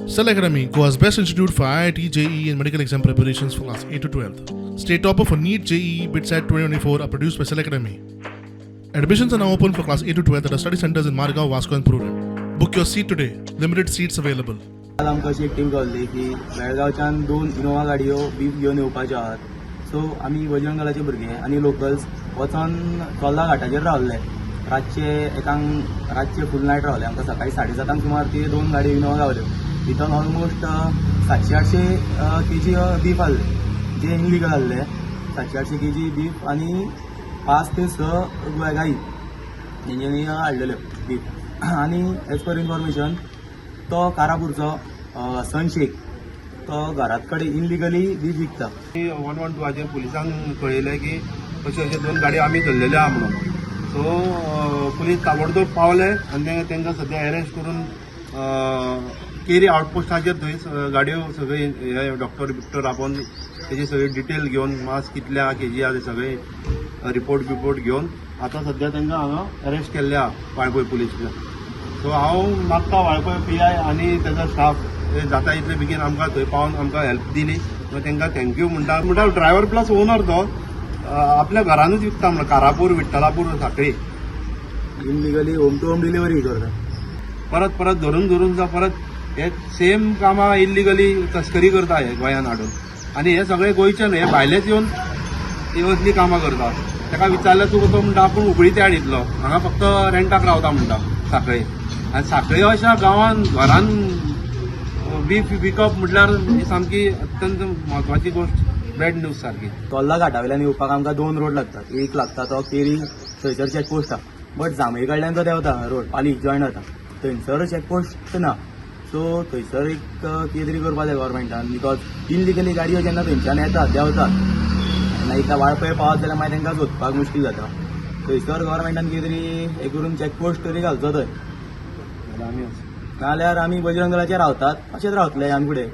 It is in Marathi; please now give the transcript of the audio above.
Cell Academy, Goa's best institute for IIT, JEE and medical exam preparations for class 8 to 12th. State topper for NEET, JEE, BITSAT 2024 are produced by Cell Academy. Admissions are now open for class 8 to 12th at our study centers in Margao, Vasco and Purun. Book your seat today. Limited seats available. आज आमकां अशी एक टीम कळ्ळी की बेळगांवच्यान 2 इनोवा गाडयो बीफ घेवन येवपाच्यो आहात. सो आमी बजरंग दलाचे भुरगे आनी लोकल्स वचोन चोल्ला घाटाचेर रावल्ले. रातचे फूल नायट रावले. आमकां सकाळी 7:30 सुमार ती 2 गाडयो इनोवा गावल्यो. भितर ऑलमोस्ट 700-800 केजी बीफ आहले जे इनलिगल आहले. 700-800 केजी बीफ आनी 5 ते 6 गाई तेंच्यांनी हाडलेल्यो बीफ. आनी एज पर इन्फॉर्मेशन तो कारापूरचो सन शेख तो घरात कडेन इनलिगली बीफ विकता. 112 पुलिसांक कळयलें की अशे 2 गाडयो आमी धरलेल्यो आहा म्हणून. सो पुलीस ताबडतोब पावले आनी तांकां सद्या अरेस्ट करून केरी आउटपोस्टाचेर थंय गाडयो सगळे डॉक्टर राबोवन तेजी सगळी डिटेल घेवन मास कितल्या केजी आहा ते सगळे रिपोर्ट घेवन आतां सद्या तांकां हांगा अरेस्ट केल्ले आहा वाळपय पुलीस. सो हांव मागता वाळपय PI आनी तेजो स्टाफ जाता इतले बेगीन आमकां थंय पावन आमकां हेल्प दिली. तांकां थँक्यू म्हणटा ड्रायव्हर प्लस ओनर तो आपल्या घरानूच विकता म्हणून कारापूर विठ्ठलापूर सांखळी इनलिगली होम टू होम डिलिव्हरी करता. परत धरून परत हे सेम कामां इल्लिगली तस्करी करता हे गोंयान हाडून. आनी हे सगळे गोंयचे न्हय, हे भायलेच येवन ही असली कामां करता. ताका विचारल्यार तो म्हणटा आपूण उगडी त्या दितलो, हांगा फक्त रेंटाक रावता म्हणटा सांखळी. आनी सांखळी अशा गांवान घरान बीफ विकप म्हटल्यार ही सामकी अत्यंत म्हत्वाची गोष्ट, बॅड न्यूज सारकी. चोल्ला घाटावयल्यान येवपाक आमकां 2 रोड लागतात. एक लागता तो केरी थंयसर चॅकपोस्ट आहा, बट जांभई कडल्यान तो देंवता रोड पालीक जॉयन जाता. थंयसर चॅकपोस्ट ना. सो थंयसर एक कितें तरी करपा जाय गव्हर्मेंटान, बिकॉज इनलिगली गाडयो जेन्ना थंयच्यान येतात देंवतात आनी एकदा वाळपय पावत जाल्यार मागीर तांकां सोदपाक मुश्कील जाता. थंयसर गव्हर्मेंटान कितें तरी हे करून चॅकपोस्ट तरी घालचो थंय. नाल्यार आमी बजरंग दलाचे रावतात, अशेंच रावतले आनी फुडें.